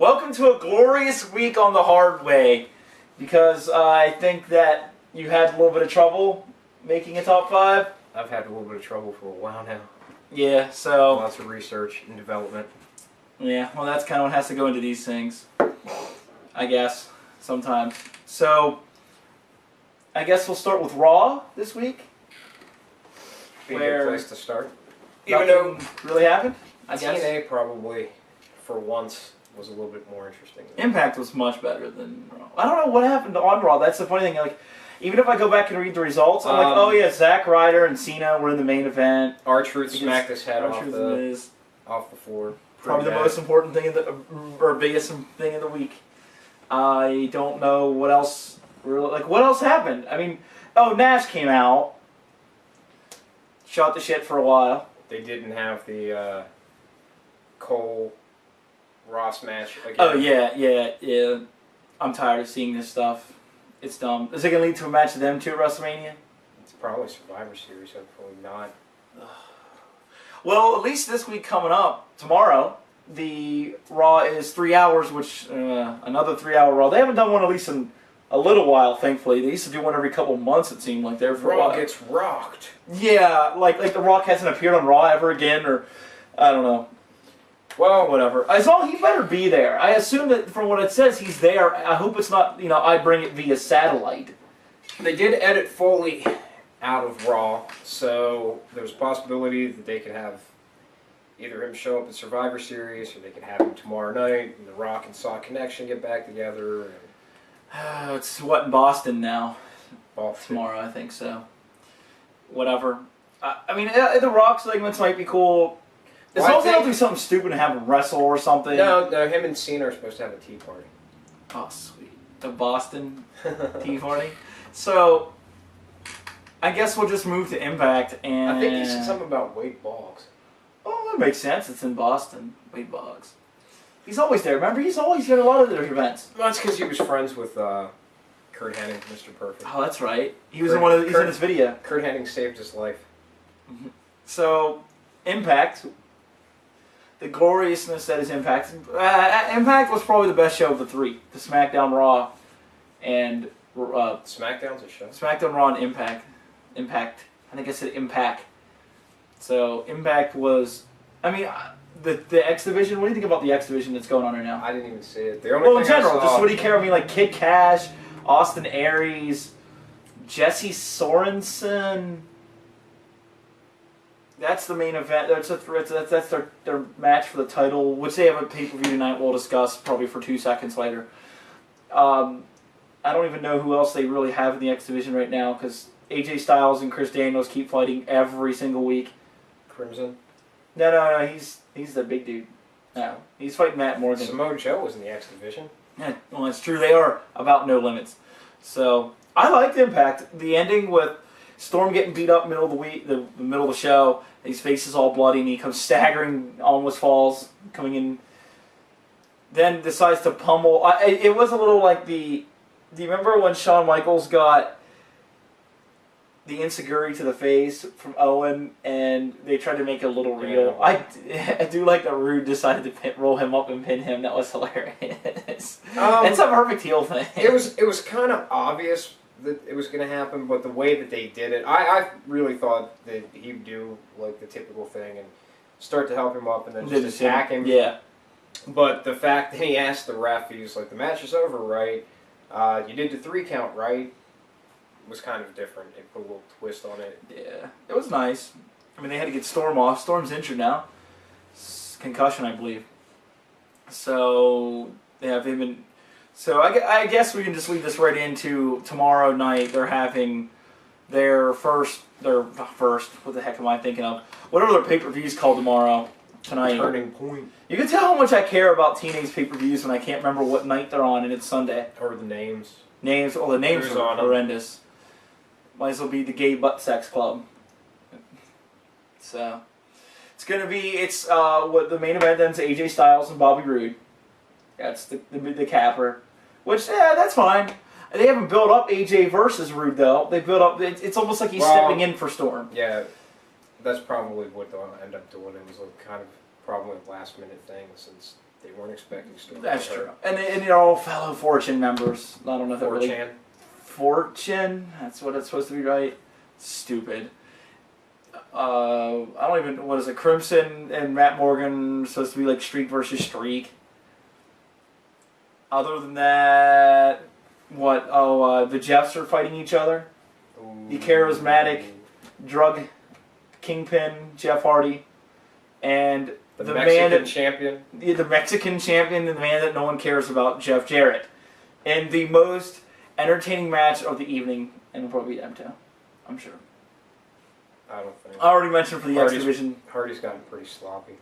Welcome to a glorious week on the hard way, because I think that you had a little bit of trouble making a top 5. I've had a little bit of trouble for a while now. Yeah, so... Lots of research and development. Yeah, well that's kind of what has to go into these things, I guess, sometimes. So, I guess we'll start with Raw this week. Be a good place to start. Even though really happened, I guess. TNA probably, for once, was a little bit more interesting. Impact was much better than Raw. I don't know what happened on Raw. That's the funny thing. Like, even if I go back and read the results, I'm like, oh yeah, Zack Ryder and Cena were in the main event. R-Truth smacked his head off the floor. Probably the most important thing or biggest thing of the week. I don't know what else. What else happened? I mean, Nash came out, shot the shit for a while. They didn't have the Cole Ross match again. Oh yeah. I'm tired of seeing this stuff. It's dumb. Is it gonna lead to a match of them two at WrestleMania? It's probably Survivor Series. Hopefully not. Well, at least this week coming up, tomorrow, the Raw is 3 hours, which, another 3-hour Raw. They haven't done one at least in a little while, thankfully. They used to do one every couple months, it seemed like, there for a while. Raw gets rocked. Yeah, like The Rock hasn't appeared on Raw ever again, or, I don't know. Well, whatever. As long, he better be there. I assume that from what it says, he's there. I hope it's not, I bring it via satellite. They did edit Foley out of Raw, so there's a possibility that they could have either him show up at Survivor Series, or they could have him tomorrow night, and The Rock and Saw Connection get back together. It's in Boston now? Boston. Tomorrow, I think so. Whatever. I mean, the Rock segments might be cool. As long as they don't do something stupid and have him wrestle or something. No, him and Cena are supposed to have a tea party. Oh, sweet. The Boston tea party. So, I guess we'll just move to Impact and... I think he said something about Wade Boggs. Oh, that makes sense. It's in Boston. Wade Boggs. He's always there. Remember, he's always at a lot of their events. Well, that's because he was friends with Kurt Hennig, Mr. Perfect. Oh, that's right. He was he's in this video. Kurt Hennig saved his life. So, Impact... The gloriousness that is Impact. Impact was probably the best show of the three. The SmackDown, Raw, and... SmackDown's a show? SmackDown, Raw, and Impact. I think I said Impact. So, Impact was... I mean, the X Division, what do you think about the X Division that's going on right now? I didn't even see it. The only thing in general, just what do you care? I mean, like Kid Cash, Austin Aries, Jesse Sorensen... That's the main event. That's their match for the title, which they have a pay-per-view tonight. We'll discuss probably for 2 seconds later. I don't even know who else they really have in the X Division right now, because AJ Styles and Chris Daniels keep fighting every single week. Crimson? No, he's the big dude. No, he's fighting Matt Morgan. Samoa Joe was in the X Division. Yeah, well, it's true. They are about no limits. So I liked Impact. The ending with Storm getting beat up middle of the week, the middle of the show. His face is all bloody, and he comes staggering, almost falls, coming in. Then decides to pummel. It was a little like the... Do you remember when Shawn Michaels got the insecurity to the face from Owen, and they tried to make it a little real? Yeah. I do like that Rude decided to roll him up and pin him. That was hilarious. It's a perfect heel thing. It was kind of obvious that it was going to happen, but the way that they did it, I really thought that he would do like the typical thing and start to help him up and then just attack him. Yeah. But the fact that he asked the ref, he was like, the match is over, right? You did the 3 count, right? Was kind of different. They put a little twist on it. Yeah. It was nice. I mean, they had to get Storm off. Storm's injured now. Concussion, I believe. So, they have him in... So I guess we can just lead this right into tomorrow night. They're having their first, what the heck am I thinking of? What are their pay-per-views called tomorrow? Tonight. Turning Point. You can tell how much I care about TNA's pay-per-views when I can't remember what night they're on, and it's Sunday. Or the names. The names are horrendous. Might as well be the Gay Butt Sex Club. So, it's going to be, what the main event then is AJ Styles and Bobby Roode. That's the capper. Which, yeah, that's fine. They haven't built up AJ versus Rude, though. They built up... It's almost like he's stepping in for Storm. Yeah, that's probably what they'll end up doing. It was like kind of probably a last-minute thing since They weren't expecting Storm. That's true. And they're all fellow Fortune members. I don't know if that really... Fortune? That's what it's supposed to be, right? Stupid. I don't even... What is it? Crimson and Matt Morgan supposed to be like Streak versus Streak. Other than that... What? Oh, the Jeffs are fighting each other. Ooh. The charismatic drug kingpin Jeff Hardy. And... The Mexican champion. The Mexican champion and the man that no one cares about, Jeff Jarrett. And the most entertaining match of the evening, and it'll probably be them too, I'm sure. I don't think. I already mentioned for the X Division. Hardy's gotten pretty sloppy.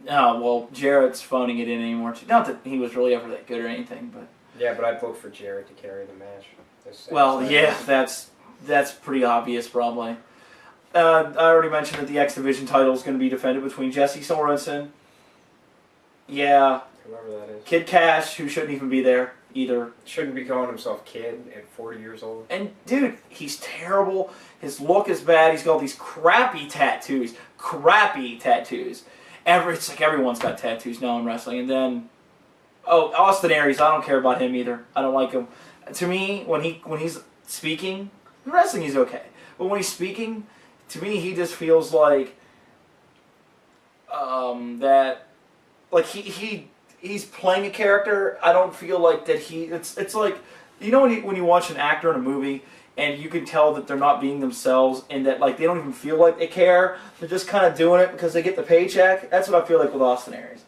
Oh, well, Jarrett's phoning it in anymore. Not that he was really ever that good or anything, but... Yeah, but I'd look for Jarrett to carry the match. Well, yeah, that's pretty obvious, probably. I already mentioned that the X Division title is going to be defended between Jesse Sorensen. Yeah. Whoever that is. Kid Cash, who shouldn't even be there either. Shouldn't be calling himself Kid at 40 years old. And, dude, he's terrible. His look is bad. He's got all these crappy tattoos. It's like everyone's got tattoos now in wrestling. And then, Austin Aries, I don't care about him either. I don't like him. To me, when he's speaking, wrestling he's okay. But when he's speaking... To me, he just feels like that, like he's playing a character. I don't feel like that it's like, you know, when you watch an actor in a movie and you can tell that they're not being themselves and that like they don't even feel like they care. They're just kind of doing it because they get the paycheck. That's what I feel like with Austin Aries.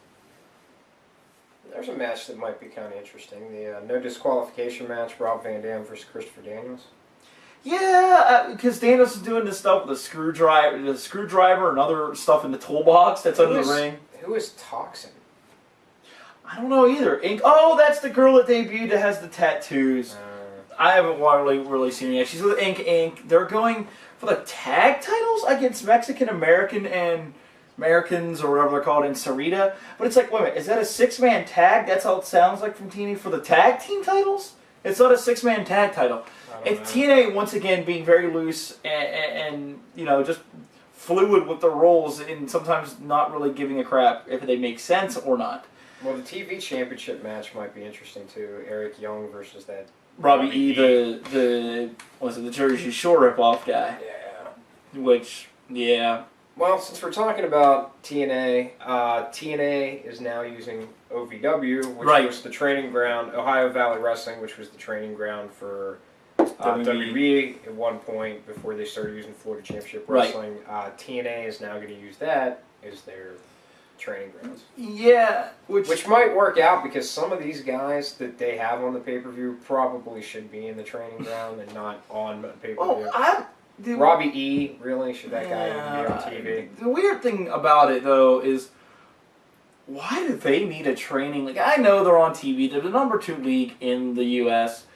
There's a match that might be kind of interesting. The no disqualification match, Rob Van Dam versus Christopher Daniels. Yeah, because Daniels is doing this stuff with the screwdriver and other stuff in the toolbox that's under the ring. Who is Toxin? I don't know either. Oh, that's the girl that debuted that has the tattoos. I haven't really seen her yet. She's with Inc. They're going for the tag titles against Mexican American and Americans or whatever they're called in Sarita. But it's like, wait a minute, is that a 6-man tag? That's how it sounds like from TNA for the tag team titles? It's not a 6-man tag title. It's TNA once again being very loose and you know, just fluid with the roles and sometimes not really giving a crap if they make sense or not. Well, the TV championship match might be interesting too. Eric Young versus that Robbie E. the Jersey Shore ripoff guy. Yeah. Which, yeah. Well, since we're talking about TNA, TNA is now using OVW, which was the training ground, Ohio Valley Wrestling, which was the training ground for WWE at one point before they started using Florida Championship Wrestling. TNA is now going to use that as their training grounds. Yeah. Which might work out because some of these guys that they have on the pay-per-view probably should be in the training ground and not on the pay-per-view. Robbie E, really? Should that guy even be on TV? The weird thing about it, though, is why do they need a training league? I know they're on TV. They're the number 2 league in the U.S.,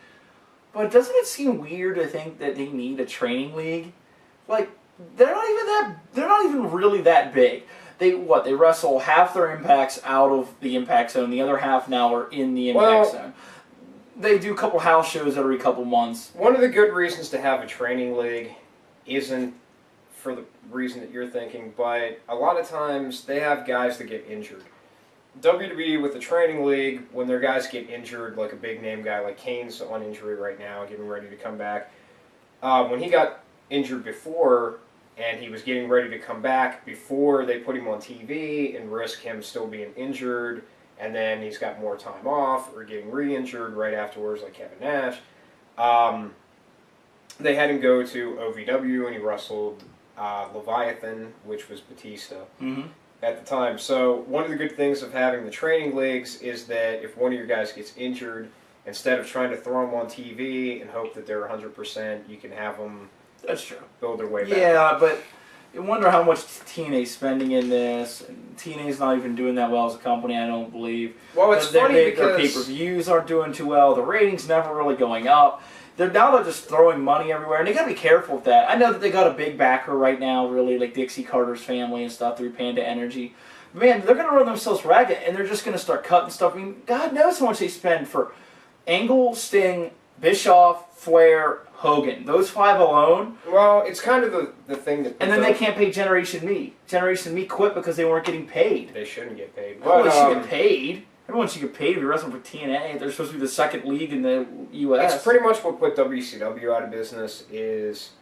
but doesn't it seem weird to think that they need a training league? Like, they're not even really that big. They wrestle half their impacts out of the impact zone, the other half now are in the impact zone. They do a couple house shows every couple months. One of the good reasons to have a training league isn't for the reason that you're thinking, but a lot of times they have guys that get injured. WWE with the training league, when their guys get injured, like a big name guy like Kane's on injury right now, getting ready to come back. When he got injured before, and he was getting ready to come back before they put him on TV and risk him still being injured, and then he's got more time off or getting re-injured right afterwards, like Kevin Nash. They had him go to OVW, and he wrestled Leviathan, which was Batista. At the time. So one of the good things of having the training leagues is that if one of your guys gets injured, instead of trying to throw them on TV and hope that they're 100%, you can have them build their way back. Yeah, but you wonder how much TNA's spending in this. And TNA's not even doing that well as a company, I don't believe. Well, it's funny because their pay-per-views aren't doing too well. The ratings never really going up. They're just throwing money everywhere, and they gotta be careful with that. I know that they got a big backer right now, really, like Dixie Carter's family and stuff through Panda Energy. Man, they're gonna run themselves ragged, and they're just gonna start cutting stuff. I mean, God knows how much they spend for Angle, Sting, Bischoff, Flair, Hogan. Those 5 alone. Well, it's kind of the thing that. And then they can't pay Generation Me. Generation Me quit because they weren't getting paid. They shouldn't get paid. Well, they should get paid. Everyone should get paid if you're wrestling for TNA. They're supposed to be the second league in the U.S. It's pretty much what put WCW out of business is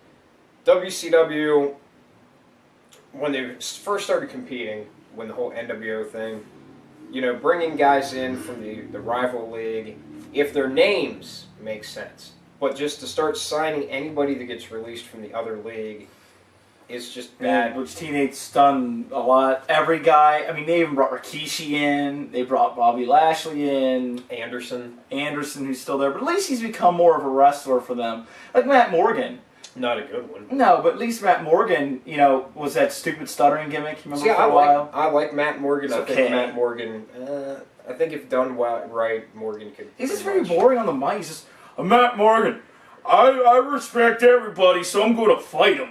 WCW, when they first started competing, when the whole NWO thing, you know, bringing guys in from the rival league, if their names make sense. But just to start signing anybody that gets released from the other league is just bad. Which TNA's done a lot. Every guy, I mean, they even brought Rikishi in. They brought Bobby Lashley in. Anderson, who's still there. But at least he's become more of a wrestler for them. Like Matt Morgan. not a good one. No, but at least Matt Morgan, you know, was that stupid stuttering gimmick. You remember for a while? I like Matt Morgan. It's I think Matt Morgan, I think if done right, Morgan could... He's just very boring on the mic. He's just, Matt Morgan, I respect everybody, so I'm going to fight him.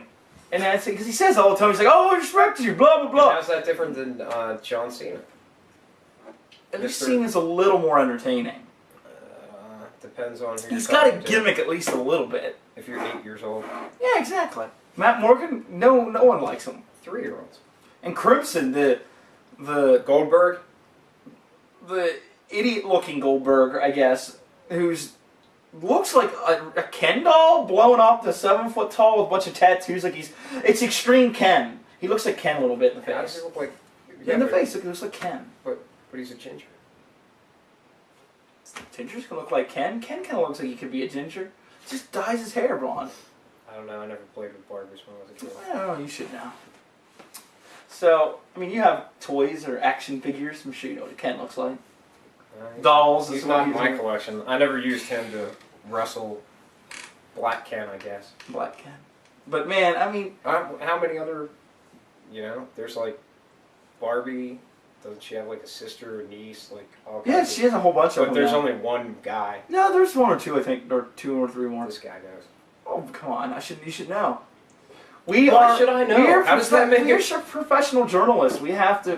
And that's because he says all the time, he's like, oh, I respect you, blah, blah, blah. And how's that different than John Cena? At least Cena's a little more entertaining. Depends on who He's got a gimmick at least a little bit. If you're 8 years old. Yeah, exactly. Matt Morgan, no one likes him. 3-year-olds. And Crimson, the Goldberg? The idiot-looking Goldberg, I guess, who's looks like a Ken doll blown up to 7 foot tall with a bunch of tattoos. Like it's extreme Ken. He looks like Ken a little bit in the face. How does he look like? In the face, it looks like Ken. But he's a ginger. Gingers can look like Ken. Ken kind of looks like he could be a ginger. Just dyes his hair blonde. I don't know. I never played with Barbies when I was a kid. Oh, you should know. So, I mean, you have toys or action figures. I'm sure you know what Ken looks like. Dolls. He's not in my collection. I never used him to wrestle Black Ken, I guess. Black Ken. But man, I mean... how many other... You know, there's like Barbie... Doesn't she have like a sister or niece? Like all kinds yeah, she has a whole bunch of them. But there's now. only one guy. No, there's one or two, I think. Or 2 or 3 more. This guy knows. Oh, come on. You should know. Why should I know? How does that make We're professional journalists. We have to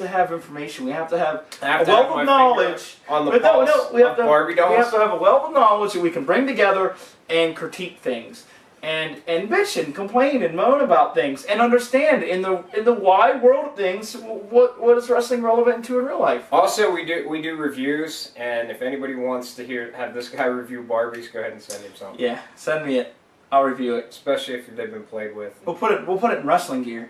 have information. We have to have a wealth of knowledge. On the pulse we have to, Barbie dolls? We have to have a wealth of knowledge that we can bring together and critique things. And bitch and complain and moan about things and understand in the wide world of things what is wrestling relevant to in real life. Also, we do reviews, and if anybody wants to have this guy review Barbies, go ahead and send him something. Yeah, send me it. I'll review it. Especially if they've been played with. We'll put it in wrestling gear.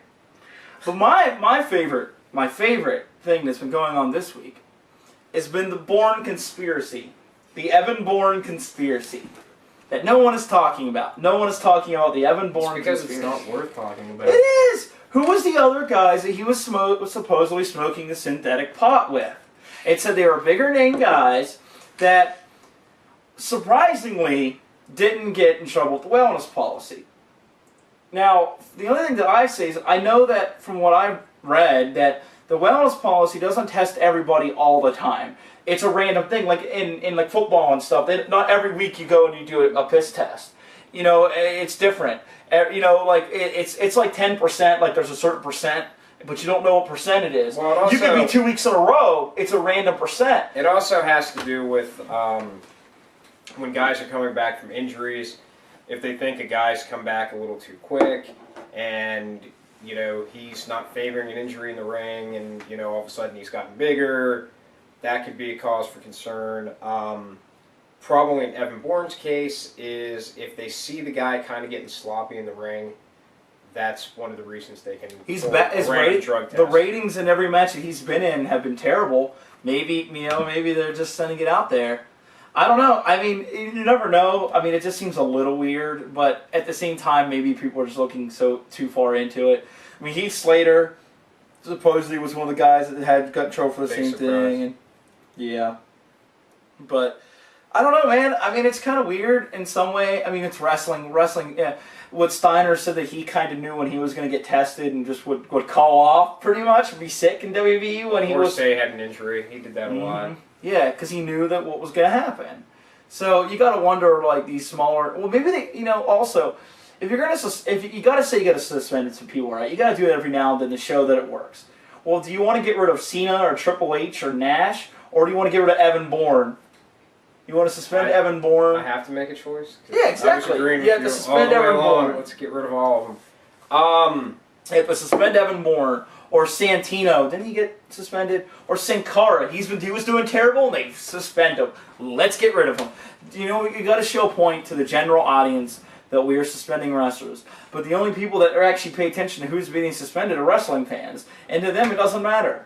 But my favorite thing that's been going on this week has been the Bourne conspiracy, the Evan Bourne conspiracy. That no one is talking about. No one is talking about the Evan Bourne conspiracy. It's not worth talking about. It is! Who was the other guys that he was supposedly smoking the synthetic pot with? It said they were bigger name guys that surprisingly didn't get in trouble with the wellness policy. Now, the only thing that I say is I know that from what I've read that the wellness policy doesn't test everybody all the time. It's a random thing, like in like football and stuff. Not every week you go and you do a piss test. You know, it's different. You know, like it's like 10%. Like there's a certain percent, but you don't know what percent it is. Well, you could be 2 weeks in a row. It's a random percent. It also has to do with when guys are coming back from injuries. If they think a guy's come back a little too quick, and you know he's not favoring an injury in the ring, and you know all of a sudden he's gotten bigger. That could be a cause for concern. Probably in Evan Bourne's case is if they see the guy kind of getting sloppy in the ring, that's one of the reasons they can drug test. The ratings in every match that he's been in have been terrible. Maybe they're just sending it out there. I don't know. I mean, you never know. I mean, it just seems a little weird, but at the same time, maybe people are just looking too far into it. I mean, Heath Slater supposedly was one of the guys that had got in trouble for the same thing. And, yeah. But, I don't know, man. I mean, it's kind of weird in some way. I mean, it's wrestling. Yeah. What Steiner said that he kind of knew when he was going to get tested and just would call off, pretty much, be sick in WWE when he was... Or say he had an injury. He did that a lot. Yeah, because he knew that what was going to happen. So you got to wonder, like, these smaller... Well, maybe they, you know, also, if you're going to... If you got to say you got to suspend some people, right? You got to do it every now and then to show that it works. Well, do you want to get rid of Cena or Triple H or Nash? Or do you want to get rid of Evan Bourne? You want to suspend Evan Bourne? I have to make a choice? Yeah, exactly. You have to suspend Evan Bourne. Let's get rid of all of them. You have to suspend Evan Bourne. Or Santino, didn't he get suspended? Or Sin Cara, he was doing terrible and they suspend him. Let's get rid of him. You know, you got to show a point to the general audience that we are suspending wrestlers. But the only people that are actually pay attention to who's being suspended are wrestling fans, and to them it doesn't matter.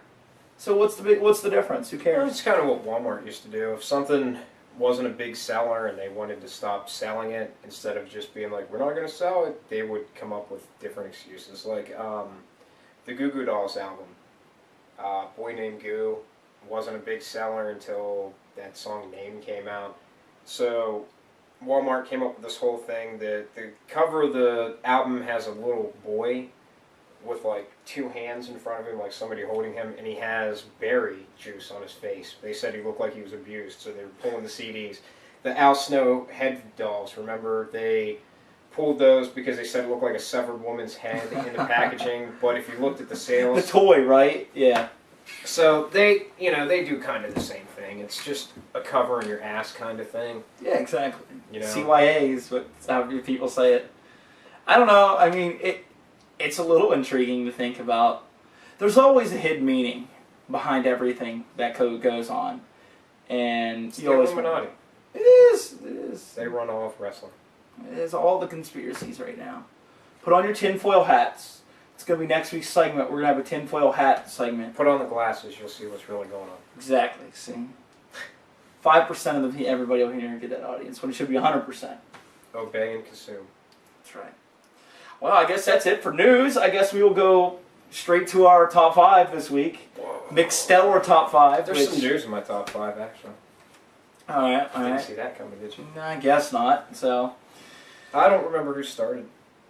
So what's the difference? Who cares? Well, it's kind of what Walmart used to do. If something wasn't a big seller and they wanted to stop selling it, instead of just being like, we're not going to sell it, they would come up with different excuses. Like the Goo Goo Dolls album, Boy Named Goo, wasn't a big seller until that song Name came out. So Walmart came up with this whole thing that the cover of the album has a little boy with like two hands in front of him, like somebody holding him, and he has berry juice on his face. They said he looked like he was abused, so they were pulling the CDs. The Al Snow head dolls, remember, they pulled those because they said it looked like a severed woman's head in the packaging, but if you looked at the sales... The toy, right? Yeah. So they do kind of the same thing. It's just a cover in your ass kind of thing. Yeah, exactly. You know? CYA is how people say it. I don't know. I mean, it's a little intriguing to think about. There's always a hidden meaning behind everything that goes on, and It's you the always Illuminati. It is. They run all of wrestling. It is all the conspiracies right now. Put on your tinfoil hats. It's going to be next week's segment. We're going to have a tinfoil hat segment. Put on the glasses, you'll see what's really going on. Exactly. See? 5% of everybody over here get that audience, when it should be 100%. Obey and consume. That's right. Well, I guess that's it for news. I guess we will go straight to our top 5 this week. Whoa. McStellar top 5. There's some news in my top 5, actually. Alright, Didn't alright. see that coming, did you? I guess not. So, I don't remember who started.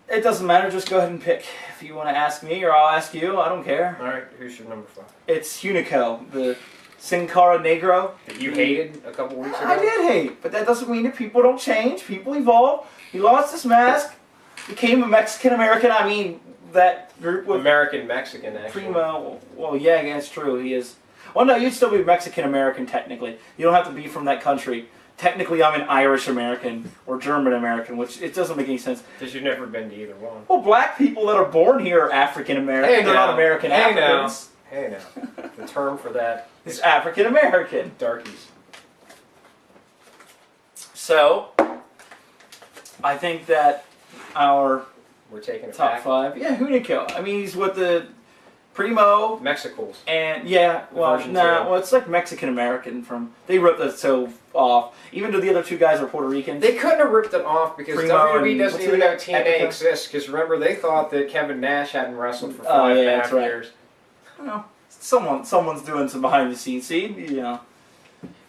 it doesn't matter. Just go ahead and pick. If you want to ask me, or I'll ask you. I don't care. Alright, who's your number 5? It's Hunico, the Sin Cara Negro. That you hated a couple weeks ago? I did hate, but that doesn't mean that people don't change. People evolve. He lost his mask, became a Mexican-American. I mean, that group with American-Mexican, actually. Primo. Well, yeah, that's true. He is. Well, no, you'd still be Mexican-American, technically. You don't have to be from that country. Technically, I'm an Irish-American or German-American, which it doesn't make any sense. Because you've never been to either one. Well, black people that are born here are African-American. Hey, They're now. not American Hey, Africans. Hey, now. The term for that It's African-American. darkies. So, I think that our We're taking it top back. 5, yeah, Hunico. I mean, he's with the Primo, Mexicals. and yeah, well, version nah, 2. well, it's like Mexican-American from, they ripped that so off. Even though the other two guys are Puerto Ricans. They couldn't have ripped it off because Primo WWE and- doesn't what's even the know other- TNA Epica? exists. Because remember, they thought that Kevin Nash hadn't wrestled for Oh, 5 yeah, and a half that's right. years. Well, someone's doing some behind the scenes. See, you know,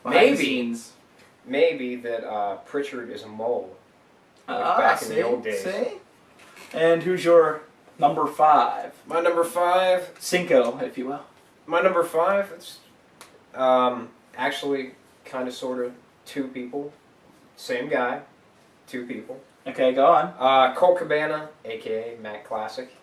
behind the Maybe. scenes. Maybe that Pritchard is a mole. Like back in the old days. See? And who's your number 5? My number 5. Cinco, if you will. My number 5. It's actually kind of sort of 2 people. Same guy. 2 people. Okay, go on. Colt Cabana, aka Matt Classic.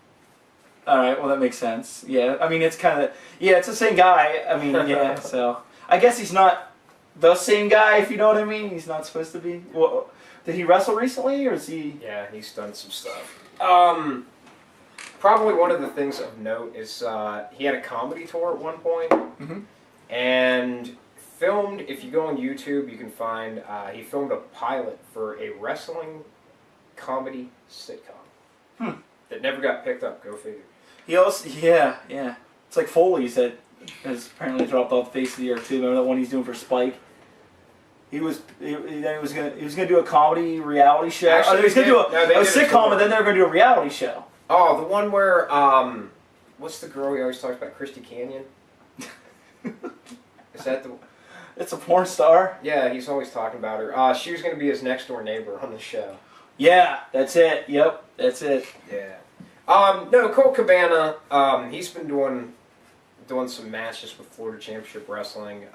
All right, well that makes sense. Yeah, I mean it's kind of it's the same guy. I mean, yeah. So I guess he's not the same guy, if you know what I mean. He's not supposed to be. Well, did he wrestle recently, or is he? Yeah, he's done some stuff. Probably one of the things of note is he had a comedy tour at one point, and filmed. If you go on YouTube, you can find he filmed a pilot for a wrestling comedy sitcom that never got picked up. Go figure. He also, yeah. It's like Foley's that has apparently dropped off the face of the earth too. Remember that one he's doing for Spike? He was gonna do a comedy reality show. Actually, He was gonna do a they did a sitcom, tour. and then they were gonna do a reality show. Oh, the one where what's the girl he always talks about? Christy Canyon. Is that the? It's a porn star. Yeah, he's always talking about her. She was going to be his next door neighbor on the show. Yeah, that's it. Yep, that's it. Yeah. No, Colt Cabana. He's been doing some matches with Florida Championship Wrestling.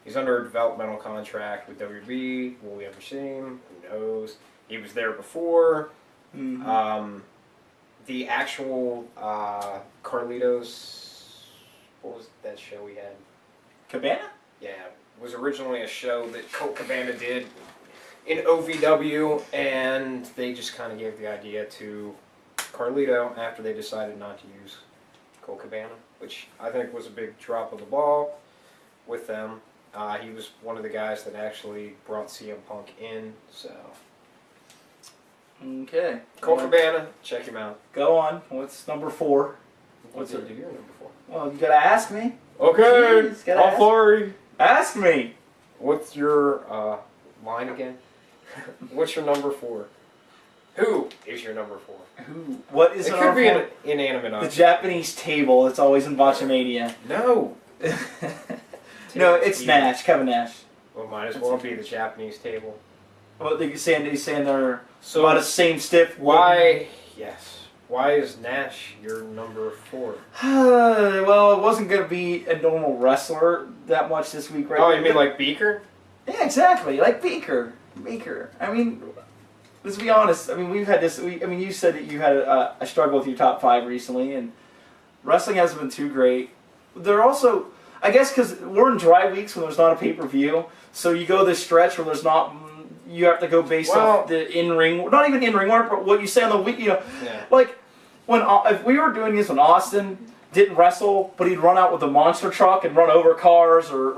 He's under a developmental contract with WWE. Will we ever see him? Who knows? He was there before. The actual Carlitos. What was that show we had? Cabana? Yeah, it was originally a show that Colt Cabana did in OVW, and they just kind of gave the idea to Carlito after they decided not to use Colt Cabana, which I think was a big drop of the ball with them. He was one of the guys that actually brought CM Punk in, so. Okay. Colt Cabana, check him out. Go on. What's number 4? What's your number 4? Well, you gotta ask me. Okay, Jeez, gotta I'm sorry. Ask me. What's your line again? What's your number 4? Who is your number 4? Who? What is it? It Could be an an inanimate the object. Japanese table that's always in Botchamania. No. No, it's Nash, Kevin Nash. Well, might as well be the Japanese table. Well, they're saying they're So about the same stiff. Why? Yes. Why is Nash your number 4? Well, it wasn't going to be a normal wrestler that much this week, right? Oh, you mean like Beaker? Yeah, exactly. Like Beaker. I mean, let's be honest. I mean, we've had this. You said that you had a struggle with your top 5 recently, and wrestling hasn't been too great. They're also, I guess, because we're in dry weeks when there's not a pay-per-view, so you go this stretch where there's not. You have to go based off the in-ring, not even in-ring work, but what you say on the week. Yeah. Like if we were doing this when Austin didn't wrestle, but he'd run out with a monster truck and run over cars, or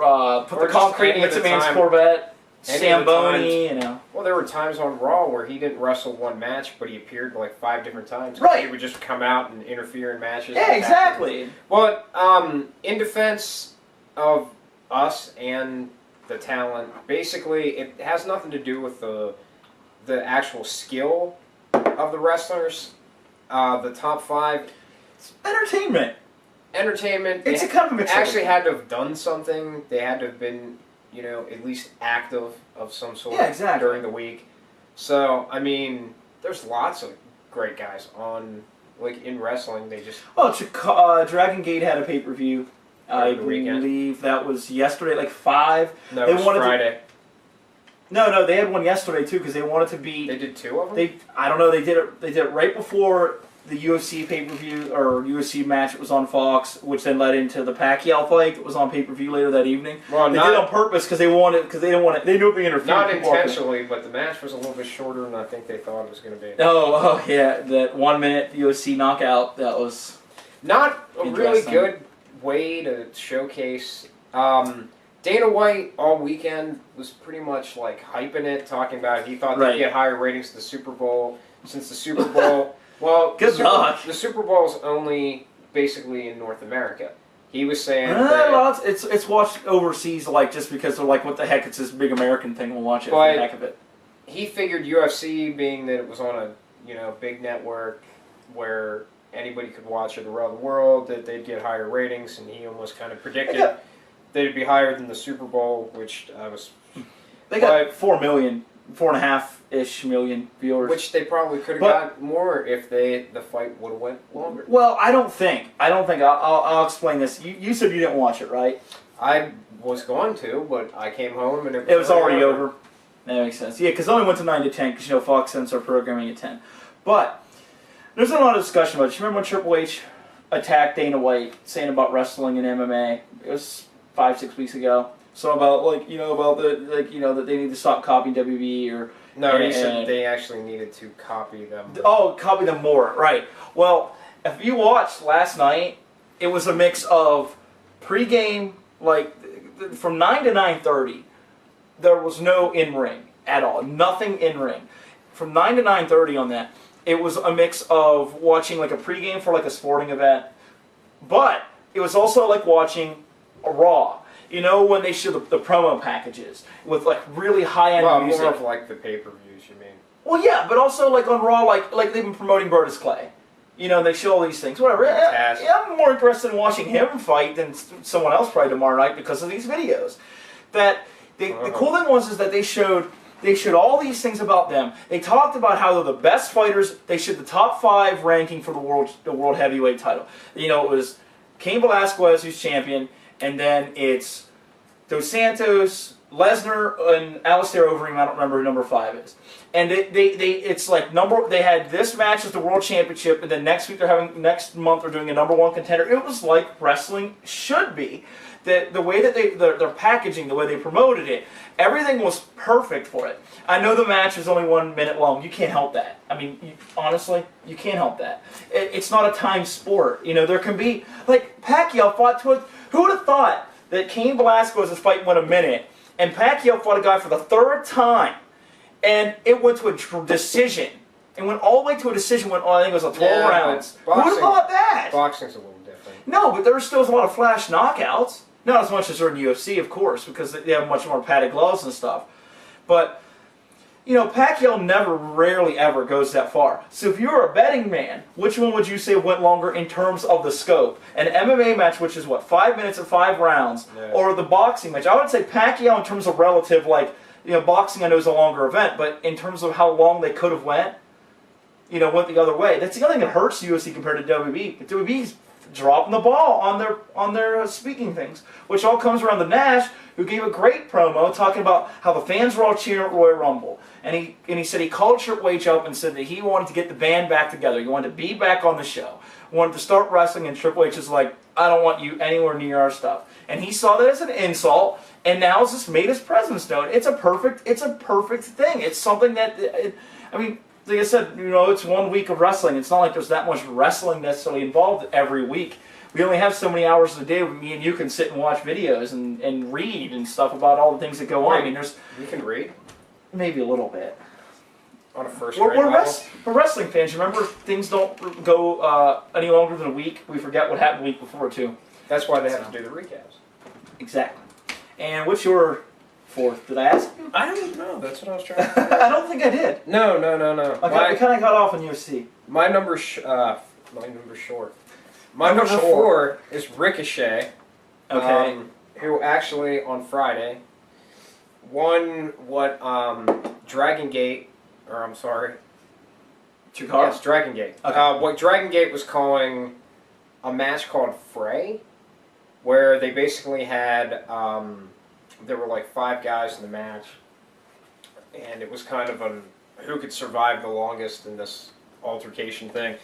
put the concrete in the man's Corvette, Zamboni, Well, there were times on Raw where he didn't wrestle one match, but he appeared like 5 different times. Right. He would just come out and interfere in matches. Yeah, exactly. But in defense of us and the talent, basically, it has nothing to do with the actual skill of the wrestlers. The top 5, it's entertainment. It's a kind of mix. Actually, had to have done something. They had to have been, at least active of some sort. Yeah, exactly. During the week. So I mean, there's lots of great guys on, like in wrestling. They just Dragon Gate had a pay-per-view. I believe that was yesterday, like 5. No, it was Friday. No, they had one yesterday too because they wanted to be. They did 2 of them. I don't know. They did it right before the UFC pay-per-view or UFC match. It was on Fox, which then led into the Pacquiao fight that was on pay-per-view later that evening. Well, they did it on purpose because they didn't want it. They knew it would be interfered. Not intentionally, but the match was a little bit shorter than I think they thought it was going to be. Oh yeah, that 1-minute UFC knockout. That was not a really good way to showcase. Dana White all weekend was pretty much like hyping it, talking about he thought they'd get higher ratings to the Super Bowl since the Super Bowl. Well, the Super Bowl is only basically in North America. He was saying that it's watched overseas, like just because they're like, what the heck? It's this big American thing. We'll watch it for the heck of it. He figured UFC, being that it was on a big network where anybody could watch it around the world, that they'd get higher ratings, and he almost kind of predicted they'd be higher than the Super Bowl, which was. They got 4.5-ish million viewers, which they probably could have got more if the fight would have went longer. Well, I don't think. I'll explain this. You said you didn't watch it, right? I was going to, but I came home and it was already over. That makes sense. Yeah, because it only went to 9 to 10 because Fox sends our programming at 10. But there's a lot of discussion about it. You remember when Triple H attacked Dana White, saying about wrestling and MMA? It was 5-6 weeks ago. So about that they need to stop copying WWE or. No, he said they actually needed to copy them. Oh, copy them more, right. Well, if you watched last night, it was a mix of pregame, like, from 9 to 9:30, there was no in-ring at all. Nothing in-ring. From 9 to 9:30 on that, it was a mix of watching, like, a pregame for, like, a sporting event, but it was also like watching a Raw. You know, when they show the promo packages with, like, really high-end music. More of, like, the pay-per-views, you mean? Well, yeah, but also, like, on Raw, like they've been promoting Brodus Clay. You know, they show all these things. Whatever. Yeah, I'm more interested in watching him fight than someone else probably tomorrow night because of these videos. The cool thing was is that they showed all these things about them. They talked about how they're the best fighters. They showed the top 5 ranking for the world heavyweight title. You know, it was Cain Velasquez who's champion. And then it's Dos Santos, Lesnar, and Alistair Overeem. I don't remember who number 5 is. And it's like they had this match as the World Championship, and then next month they're doing a number 1 contender. It was like wrestling should be. that the way that their packaging, the way they promoted it, everything was perfect for it. I know the match is only 1 minute long. You can't help that. I mean, honestly, you can't help that. It's not a timed sport. You know, there can be, like, Pacquiao fought to it. Who would have thought that Cain Velasquez's fight went a minute, and Pacquiao fought a guy for the 3rd time, and it went to a decision. It went all the way to a decision, I think it was a 12 rounds. Who would have thought that? Boxing's a little different. No, but there still was a lot of flash knockouts. Not as much as there in UFC, of course, because they have much more padded gloves and stuff. But, you know, Pacquiao rarely ever goes that far. So if you were a betting man, which one would you say went longer in terms of the scope? An MMA match, which is what, 5 minutes and 5 rounds, or the boxing match? I would say Pacquiao in terms of relative, like, you know, boxing I know is a longer event, but in terms of how long they could have went the other way. That's the other thing that hurts UFC compared to WWE. But WWE's dropping the ball on their speaking things, which all comes around the Nash, who gave a great promo talking about how the fans were all cheering at Royal Rumble, and he said he called Triple H up and said that he wanted to get the band back together. He wanted to be back on the show, wanted to start wrestling, and Triple H is like, I don't want you anywhere near our stuff. And he saw that as an insult, and now it's just made his presence known. It's a perfect thing. It's something that I mean. Like I said, you know, it's 1 week of wrestling. It's not like there's that much wrestling necessarily involved every week. We only have so many hours a day where me and you can sit and watch videos and read and stuff about all the things that go on. I mean, we can read? Maybe a little bit. On a first grade level? We're wrestling fans. Remember, things don't go any longer than a week. We forget what happened the week before, too. That's why they have to do the recaps. Exactly. And what's your 4th? Did I ask you? I don't know. That's what I was trying to figure out. I don't think I did. No. We kind of got off on UFC. My number's short. My number 4 is Ricochet. Okay. Who actually, on Friday, won what Dragon Gate, or I'm sorry. Chikara? Yes, Dragon Gate. Okay. What Dragon Gate was calling a match called Fray, where they basically had... there were like 5 guys in the match, and it was kind of who could survive the longest in this altercation thing.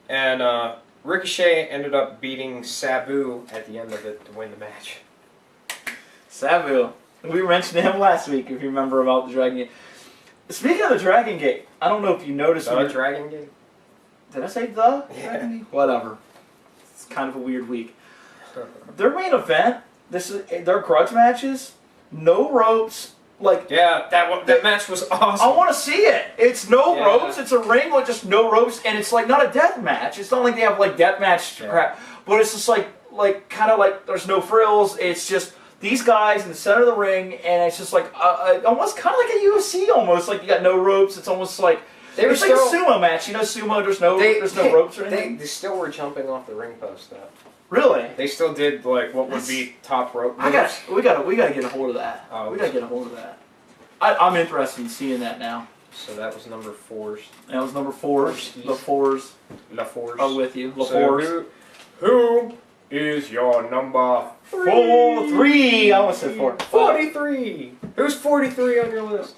And Ricochet ended up beating Sabu at the end of it to win the match. Sabu. We mentioned him last week, if you remember, about the Dragon Gate. Speaking of the Dragon Gate, I don't know if you noticed... The Dragon Gate? Did I say the? Yeah. Dragon Gate? Whatever. It's kind of a weird week. Their main event, their grudge matches, no ropes, like... Yeah, that match was awesome. I want to see it. It's no ropes, it's a ring with just no ropes, and it's like not a death match. It's not like they have like death match crap, but it's just like kind of like there's no frills. It's just these guys in the center of the ring, and it's just like almost kind of like a UFC almost. Like you got no ropes. It's almost like... It's like a sumo match. You know, sumo, there's no ropes or anything. They still were jumping off the ring post, though. Really? They still did like what would be top rope moves. We gotta get a hold of that. Oh, we gotta get a hold of that. I'm interested in seeing that now. So that was number 4. That was number 4. The fours. La Force. I'm with you. La So Force. who is your number 3? I almost said 4. 43. Who's 43 on your list?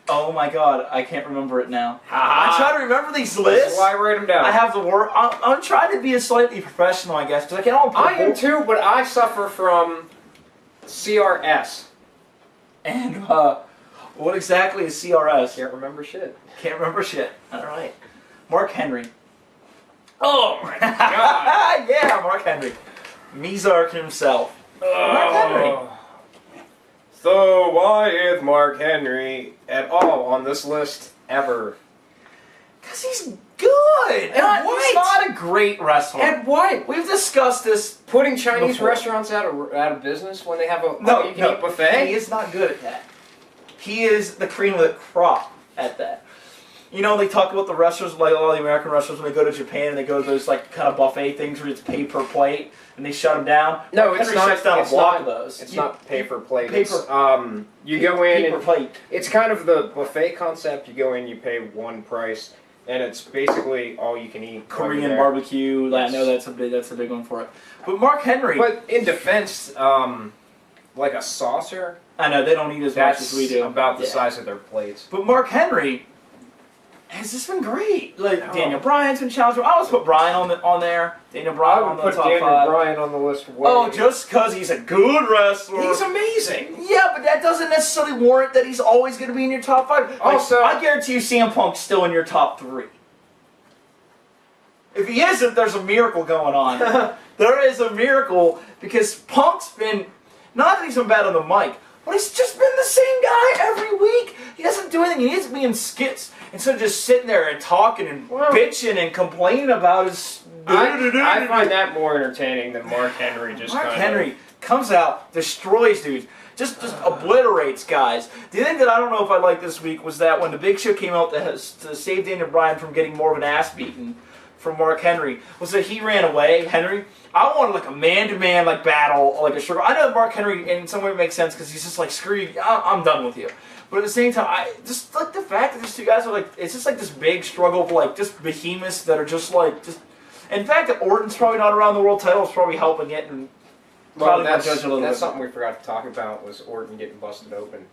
Oh my God, I can't remember it now. I try to remember these lists. That's why I write them down. I have the word. I'm trying to be a slightly professional, I guess, because I can't. I am too, but I suffer from CRS. And what exactly is CRS? Can't remember shit. Can't remember shit. All right. Mark Henry. Oh my God. Yeah, Mark Henry. Mizark himself. Mark Henry. So why is Mark Henry at all on this list ever? Because he's good. He's not a great wrestler. And what? We've discussed this. Putting Chinese before. restaurants out of business when they have a all-you-can-eat buffet? He is not good at that. He is the cream of the crop at that. You know, they talk about the wrestlers, like all the American wrestlers, when they go to Japan and they go to those like kind of buffet things where it's pay per plate and they shut them down. No, Henry it's not. shuts down It's a block not, of those. It's not pay per plate. Paper. You go in paper and plate. it's kind of the buffet concept. You go in, you pay one price, and it's basically all you can eat. Korean barbecue. I know that's a big one for it. But Mark Henry. But in defense, like a saucer. I know they don't eat as much as we do. About the size of their plates. But Mark Henry because it's been great. Like No. Daniel Bryan's been challenged. I always put Bryan on there. Daniel I Bryan would on the put top Daniel 5. Bryan on the list. Oh, just because he's a good wrestler. He's amazing. Yeah, but that doesn't necessarily warrant that he's always going to be in your top 5. Like, Also- I guarantee you CM Punk's still in your top 3. If he isn't, there's a miracle going on. There is a miracle because Punk's been, not that he's been bad on the mic, but he's just been the same guy every week. He doesn't do anything. He needs to be in skits instead of just sitting there and talking and bitching and complaining about his... I find that more entertaining than Mark Henry. Mark Henry comes out, destroys dudes, just obliterates guys. The thing that I don't know if I liked this week was that when the Big Show came out to save Daniel Bryan from getting more of an ass beaten from Mark Henry, was that he ran away, Henry. I wanted like a man-to-man like battle, like a struggle. I know Mark Henry in some way makes sense because he's just like, screw you, I'm done with you. But at the same time, I just like the fact that these two guys are like, it's just like this big struggle of like just behemoths that are just like, in fact, that Orton's probably not around the world title is probably helping it. And Well, that's something we forgot to talk about was Orton getting busted open.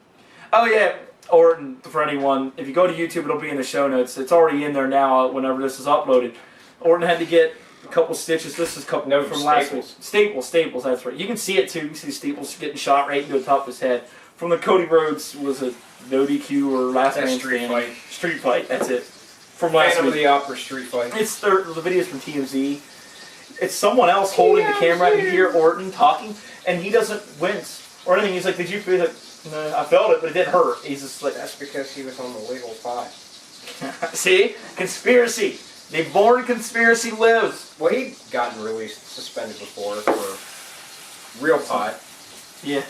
Oh yeah, Orton, for anyone, if you go to YouTube, it'll be in the show notes. It's already in there now whenever this is uploaded. Orton had to get a couple stitches. This is a couple from last week. Staples, that's right. You can see it too. You can see Staples getting shot right into the top of his head. From the Cody Rhodes, was it no DQ or last man standing? Street fight, that's it. From last Phantom week. of the Opera Street fight. It's the videos from TMZ. It's someone else holding the camera, and you hear Orton talking, and he doesn't wince or anything. He's like, did you feel it? No, I felt it, but it didn't hurt. He's just like... That's because he was on the legal fight. See? Conspiracy. The Bourne conspiracy lives. Well, he'd gotten released, suspended before for real pot. Yeah.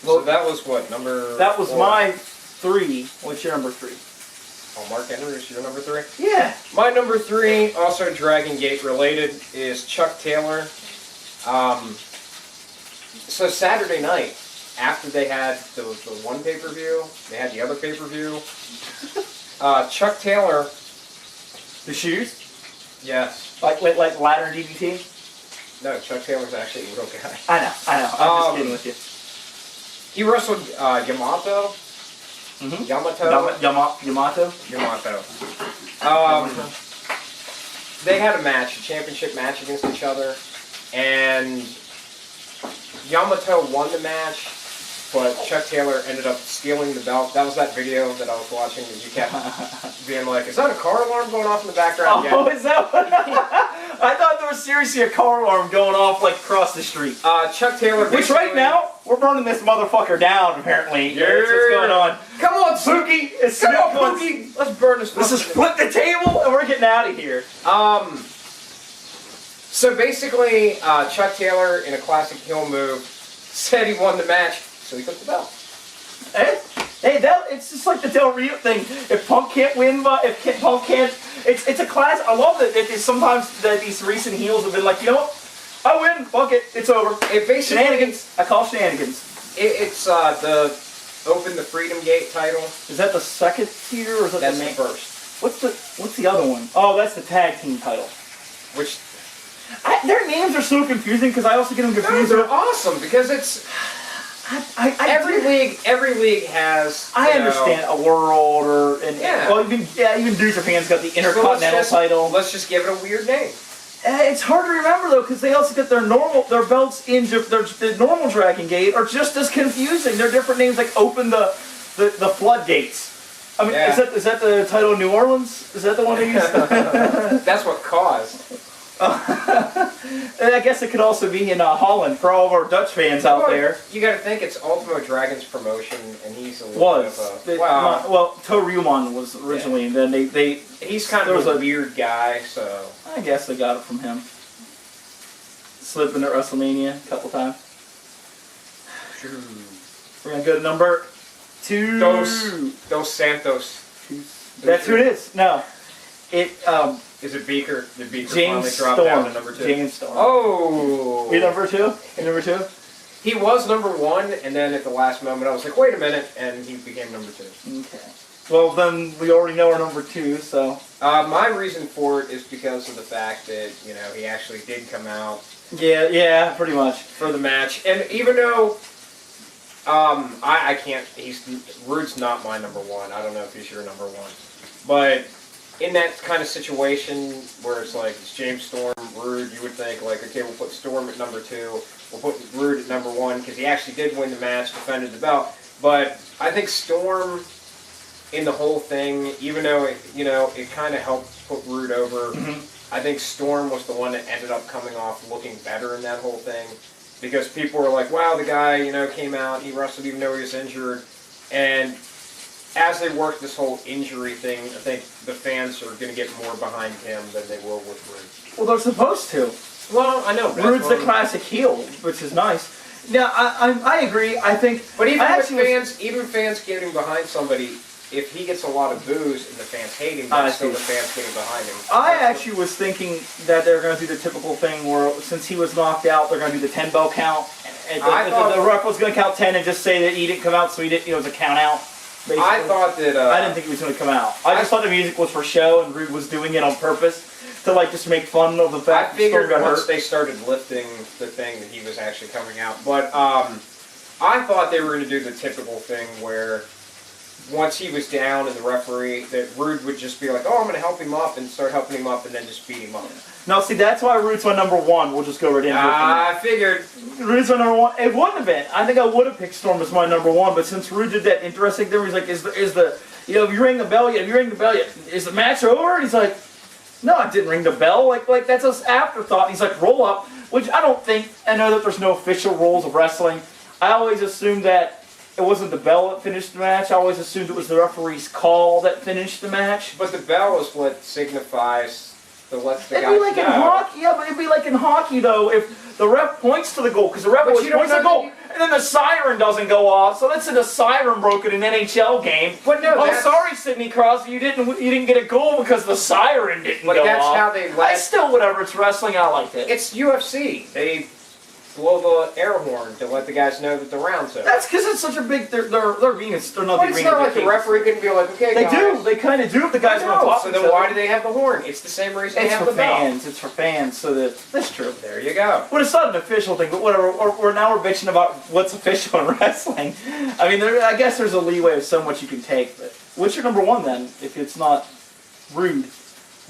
Well, so that was what, number That was 4? my 3. What's your number 3? Oh, Mark Henry is your number 3? Yeah. My number 3, also Dragon Gate related, is Chuck Taylor. So Saturday night, after they had the one pay-per-view, they had the other pay-per-view. Chuck Taylor... The shoes? Yes. Like ladder DDT? No, Chuck Taylor's actually a real guy. I know. I'm just kidding with you. He wrestled Yamato. Mm-hmm. Yamato. They had a match, a championship match against each other, and Yamato won the match, but Chuck Taylor ended up stealing the belt. That was that video that I was watching that you kept being like, is that a car alarm going off in the background? Oh, is that what? I thought there was seriously a car alarm going off like across the street. Chuck Taylor. Which right now, we're burning this motherfucker down, apparently. Yeah. That's what's going on. Come on, Pookie! Come on, Pookie! Let's burn this. Let's just flip the table and we're getting out of here. So basically, Chuck Taylor, in a classic heel move, said he won the match, so he took the belt. Hey, it's just like the Del Rio thing. If Punk can't win, but if Punk can't, it's a class. I love that. Sometimes that these recent heels have been like, you know what? I win. Fuck it. It's over. It basically shenanigans. I call shenanigans. It's the Open the Freedom Gate title. Is that the second tier or is that That's the main? first. What's the other one? Oh, that's the tag team title. Which their names are so confusing because I also get them confused. they're awesome because it's every league has. I understand a world even New Japan's got the Intercontinental title. Let's just give it a weird name. It's hard to remember though because they also get their belts in the normal Dragon Gate are just as confusing. They're different names like Open the Floodgates. I mean, is that the title of New Orleans? Is that the one they used? That's what caused. And I guess it could also be in Holland for all of our Dutch fans out there. You got to think it's Ultimo Dragon's promotion, and he's a little well, Toryumon was originally, and then he's kind of a weird guy, so I guess they got it from him. Slipping at WrestleMania a couple times. We're gonna go to number 2. Dos Santos. That's who it is. No, is it Beaker? Did Beaker James finally drop down to number 2? James Storm. Oh! You number 2? You number 2? He was number 1, and then at the last moment I was like, wait a minute, and he became number 2. Okay. Well, then we already know our number 2, so... my reason for it is because of the fact that, he actually did come out. Yeah, pretty much. For the match. And even though... I can't... Rude's not my number 1. I don't know if he's your number 1. But... in that kind of situation where it's like it's James Storm, Rude, you would think like, okay, we'll put Storm at number 2, we'll put Rude at number 1 because he actually did win the match, defended the belt. But I think Storm in the whole thing, even though it kind of helped put Rude over, I think Storm was the one that ended up coming off looking better in that whole thing because people were like, wow, the guy came out, he wrestled even though he was injured, and as they work this whole injury thing, I think the fans are going to get more behind him than they will with Rude. Well, they're supposed to. Well, I know. Rude's the classic heel, which is nice. Now, I agree. I think, but even fans getting behind somebody, if he gets a lot of boos and the fans hate him, then still the fans getting behind him. I actually was thinking that they're going to do the typical thing where, since he was knocked out, they're going to do the 10 bell count. And the ref was going to count 10 and just say that he didn't come out, so he didn't. It was a count out. Basically. I thought that. I didn't think he was going to come out. I just thought the music was for show, and Rude was doing it on purpose to just make fun of the fact. I figured once they started lifting the thing that he was actually coming out, but I thought they were going to do the typical thing where once he was down and the referee, that Rude would just be like, "Oh, I'm going to help him up," and start helping him up, and then just beat him up. Now, see, that's why Rude's my number 1. We'll just go right into it. I figured. Rude's my number 1. It wouldn't have been. I think I would have picked Storm as my number 1, but since Rude did that interesting thing, he's like, "Is the have you ring the bell yet? Have you ring the bell yet? Is the match over?" And he's like, "No, I didn't ring the bell." Like that's an afterthought. And he's like, "Roll up," which I don't think. I know that there's no official rules of wrestling. I always assumed that it wasn't the bell that finished the match. I always assumed it was the referee's call that finished the match. But the bell is what signifies the lets the guy It'd be like in hockey. Yeah, but it'd be like in hockey though if the ref points to the goal because the ref always points to the goal and then the siren doesn't go off. So let's say the siren broke in an NHL game. But no, sorry, Sidney Crosby, you didn't get a goal because the siren didn't go off. But that's how they let. I still, whatever, it's wrestling. I like it. It's UFC. They blow the air horn to let the guys know that the round's over. That's because it's such a big. They're not But being. it's not like the referee couldn't be like, okay, They guys. do. They kind of do if the guys want to talk. So then why do they have the horn? It's the same reason they have the bell. It's for fans. So that's true. There you go. But it's not an official thing. But whatever. We're bitching about what's official in wrestling. I mean, I guess there's a leeway of so much you can take. But what's your number 1 then? If it's not Rude,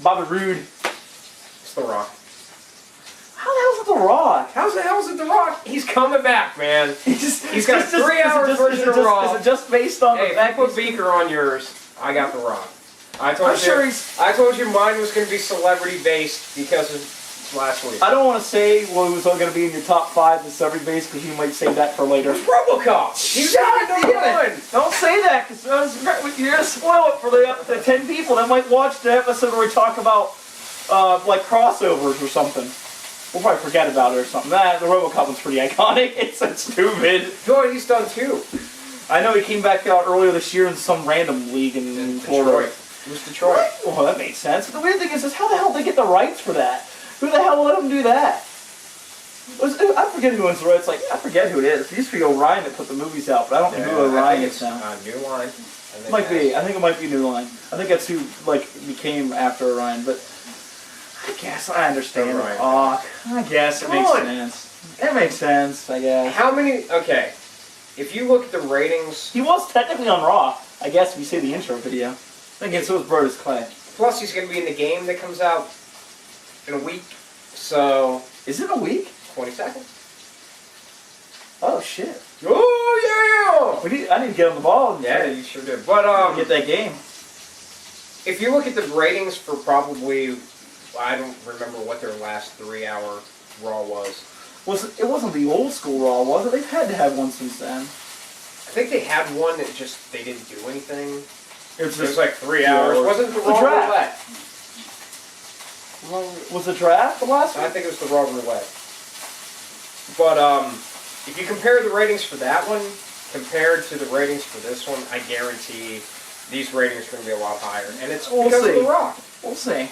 Bobby Roode. It's The Rock. How the hell's it The Rock? How the hell is it The Rock? He's coming back, man. He's got 3 hours version of Raw. Is it just based on the fact put Beaker on yours? I got The Rock. I told you mine was going to be celebrity based because of last week. I don't want to say what was going to be in your top 5 the celebrity based because you might save that for later. RoboCop. You got it. Don't say that because you're going to spoil it for the 10 people that might watch the episode where we talk about like crossovers or something. We'll probably forget about it or something. The RoboCop one's pretty iconic. It's so stupid. Good, he's done 2. I know he came back out earlier this year in some random league in Florida. It was Detroit. Well, that makes sense. But the weird thing is how the hell did they get the rights for that? Who the hell let them do that? I forget who owns the rights. I forget who it is. It used to be Orion that put the movies out, but I don't know who Orion is now. New Line. I think it might be New Line. I think that's who became after Orion, but I guess I understand. Right. I guess it makes sense. It makes sense, I guess. How many? Okay, if you look at the ratings, he was technically on Raw. I guess if you see the intro video. Again, so was Brodus Clay. Plus, he's going to be in the game that comes out in a week. So is it a week? 22nd. Oh shit. Oh yeah! I need to get on the ball. Yeah, you sure did. But get that game. If you look at the ratings for probably, I don't remember what their last 3-hour Raw was. It wasn't the old school Raw, was it? They've had to have one since then. I think they had one that just they didn't do anything. It was like 3 hours. hours. Wasn't the Raw Roulette? Was the draft the last one? I think it was the Raw Roulette. But if you compare the ratings for that one compared to the ratings for this one, I guarantee these ratings are going to be a lot higher. And it's because of The Rock. We'll see.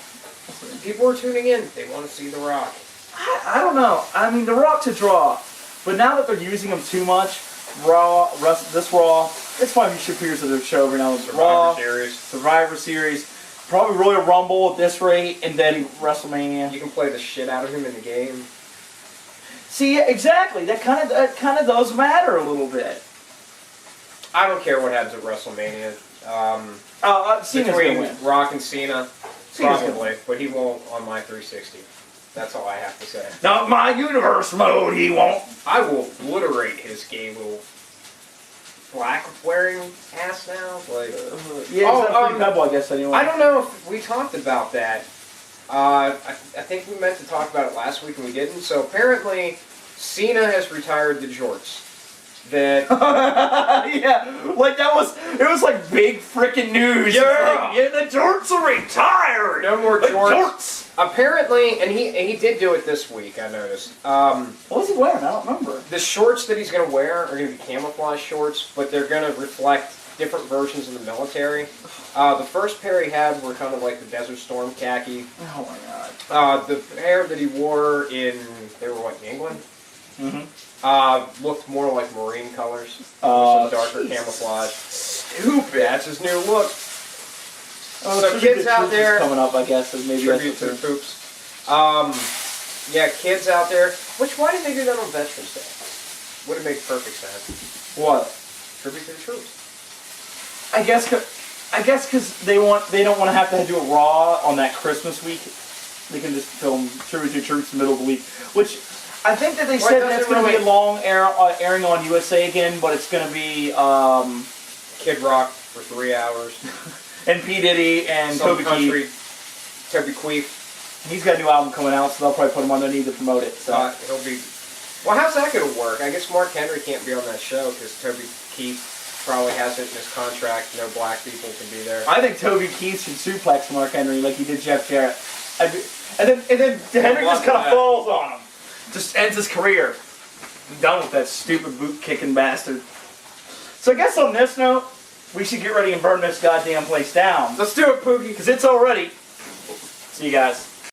People are tuning in. They want to see The Rock. I don't know. I mean, The Rock's a draw. But now that they're using him too much, this Raw, it's probably should appear to the show every now and then. Survivor Series, probably Royal Rumble at this rate, and then WrestleMania. You can play the shit out of him in the game. See, exactly. That kind of does matter a little bit. I don't care what happens at WrestleMania. Cena's gonna win. Rock and Cena, Probably, but he won't on my 360. That's all I have to say. Not my universe mode, he won't. I will obliterate his gay little black wearing ass now. Like, yeah, he's not pretty pebble, I guess, anyway. I don't know if we talked about that. I think we meant to talk about it last week and we didn't. So apparently, Cena has retired the jorts. That yeah, like it was like big freaking news. Yeah, like, the jorts are retired. No more jorts. Jorts. Apparently, and he did do it this week. I noticed. What was he wearing? I don't remember. The shorts that he's going to wear are going to be camouflage shorts, but they're going to reflect different versions of the military. The first pair he had were kind of like the Desert Storm khaki. Oh my god. The pair that he wore they were what, in England? Mm-hmm. Looked more like marine colors. Some darker camouflage. Stupid. That's his new look. Oh, so kids out there coming up, I guess, so maybe tribute to the poops. Yeah, kids out there. Why did they do that on Veterans Day? Would have made perfect sense. What? Tribute to the troops. I guess because they don't want to have to do it raw on that Christmas week. They can just film Tribute to Troops middle of the week, which I think that they said that's going to be a long airing on USA again, but it's going to be Kid Rock for 3 hours. And P. Diddy and Toby Keith. Toby Queef. He's got a new album coming out, so they'll probably put him on their knee to promote it. So he'll be. Well, how's that going to work? I guess Mark Henry can't be on that show because Toby Keith probably has it in his contract. No black people can be there. I think Toby Keith should suplex Mark Henry like he did Jeff Jarrett. And then Henry just kind of falls on him. Just ends his career. I'm done with that stupid boot-kicking bastard. So I guess on this note, we should get ready and burn this goddamn place down. Let's do it, Pookie. Because it's all ready. See you guys.